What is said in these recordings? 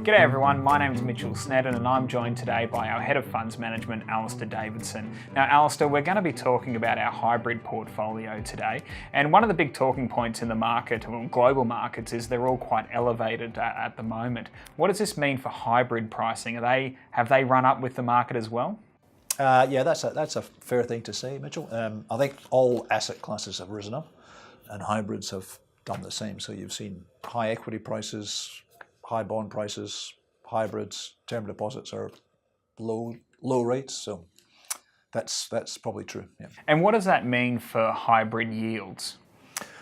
G'day everyone, my name is Mitchell Snedden and I'm joined today by our Head of Funds Management, Alastair Davidson. Now Alastair, we're going to be talking about our hybrid portfolio today, and one of the big talking points in the market, or global markets, is they're all quite elevated at the moment. What does this mean for hybrid pricing? Have they run up with the market as well? Yeah, that's a fair thing to say, Mitchell. I think all asset classes have risen up and hybrids have done the same. So you've seen high equity prices, high bond prices, hybrids, term deposits are low rates, so that's probably true. Yeah. And what does that mean for hybrid yields?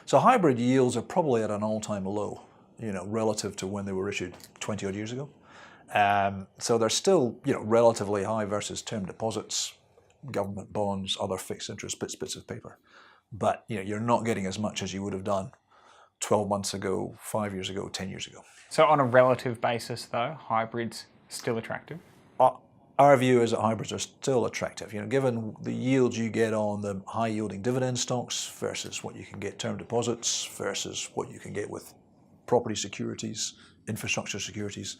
So hybrid yields are probably at an all-time low, relative to when they were issued 20 odd years ago. So they're still, relatively high versus term deposits, government bonds, other fixed interest bits of paper. But you're not getting as much as you would have done 12 months ago, 5 years ago, 10 years ago. So on a relative basis though, hybrids still attractive? Our view is that hybrids are still attractive. Given the yields you get on the high yielding dividend stocks versus what you can get term deposits versus what you can get with property securities, infrastructure securities,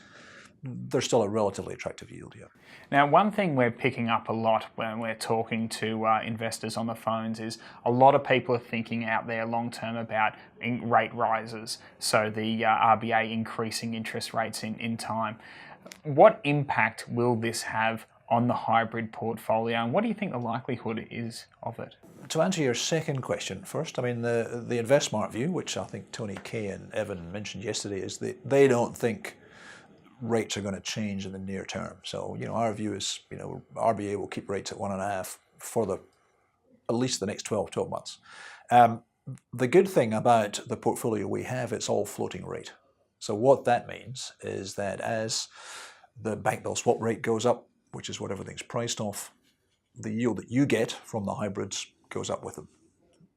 they're still a relatively attractive yield, yeah. Now, one thing we're picking up a lot when we're talking to investors on the phones is a lot of people are thinking out there long term about rate rises, so the RBA increasing interest rates in time. What impact will this have on the hybrid portfolio, and what do you think the likelihood is of it? To answer your second question first, the InvestSMART view, which I think Tony Kay and Evan mentioned yesterday, is that they don't think rates are going to change in the near term. So, our view is, RBA will keep rates at 1.5 for at least the next 12 months. The good thing about the portfolio we have, it's all floating rate. So what that means is that as the bank bill swap rate goes up, which is what everything's priced off, the yield that you get from the hybrids goes up with them.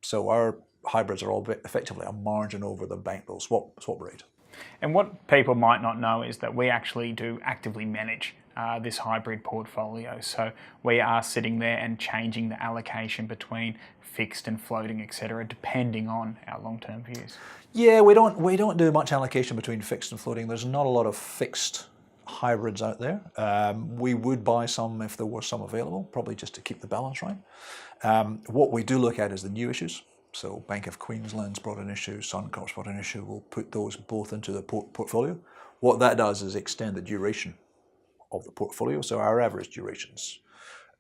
So our hybrids are all effectively a margin over the bank bill swap rate. And what people might not know is that we actually do actively manage this hybrid portfolio. So we are sitting there and changing the allocation between fixed and floating, etc., depending on our long-term views. Yeah, we don't do much allocation between fixed and floating. There's not a lot of fixed hybrids out there. We would buy some if there were some available, probably just to keep the balance right. What we do look at is the new issues. So Bank of Queensland's brought an issue, Suncorp's brought an issue. We'll put those both into the portfolio. What that does is extend the duration of the portfolio. So our average durations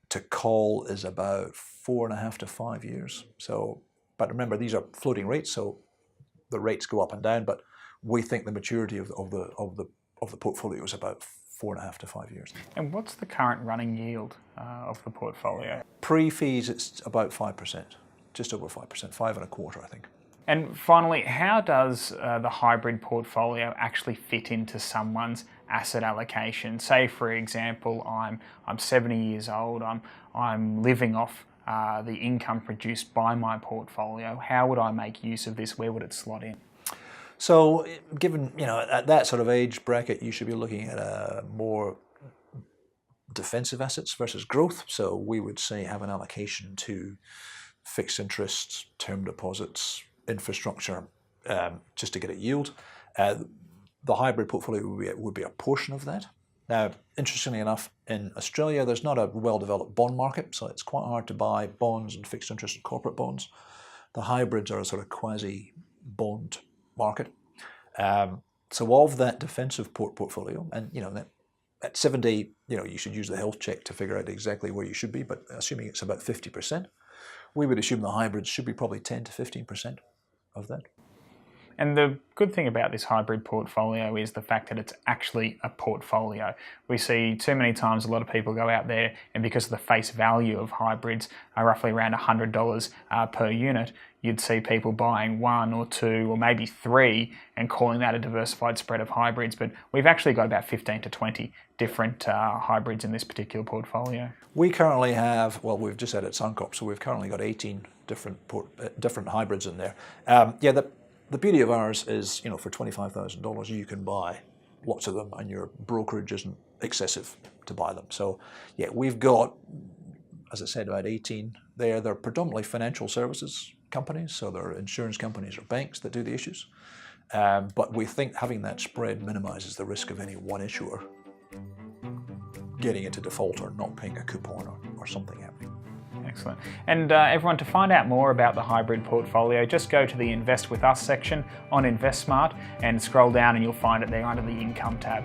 to call is about 4.5 to 5 years. So, but remember, these are floating rates, so the rates go up and down. But we think the maturity of the portfolio is about 4.5 to 5 years. And what's the current running yield of the portfolio? Pre-fees, it's about 5%. Just over 5%, 5.25%, I think. And finally, how does the hybrid portfolio actually fit into someone's asset allocation? Say, for example, I'm 70 years old. I'm living off the income produced by my portfolio. How would I make use of this? Where would it slot in? So, given at that sort of age bracket, you should be looking at more defensive assets versus growth. So we would say have an allocation to fixed interests, term deposits, infrastructure, just to get a yield. The hybrid portfolio would be a portion of that. Now, interestingly enough, in Australia, there's not a well-developed bond market, so it's quite hard to buy bonds and fixed interest and corporate bonds. The hybrids are a sort of quasi-bond market. So of that defensive portfolio, and at 70, you should use the health check to figure out exactly where you should be, but assuming it's about 50%, we would assume the hybrids should be probably 10 to 15% of that. And the good thing about this hybrid portfolio is the fact that it's actually a portfolio. We see too many times a lot of people go out there, and because of the face value of hybrids are roughly around $100 per unit, you'd see people buying 1 or 2 or maybe 3 and calling that a diversified spread of hybrids. But we've actually got about 15 to 20 different hybrids in this particular portfolio. We currently have, well, we've just added Suncorp, so we've currently got 18 different hybrids in there. The beauty of ours is, for $25,000, you can buy lots of them, and your brokerage isn't excessive to buy them. So, yeah, we've got, as I said, about 18 there. They're predominantly financial services companies, so they're insurance companies or banks that do the issues. But we think having that spread minimises the risk of any one issuer getting into default or not paying a coupon or something happening. Excellent. And everyone, to find out more about the hybrid portfolio, just go to the Invest With Us section on InvestSMART and scroll down and you'll find it there under the Income tab.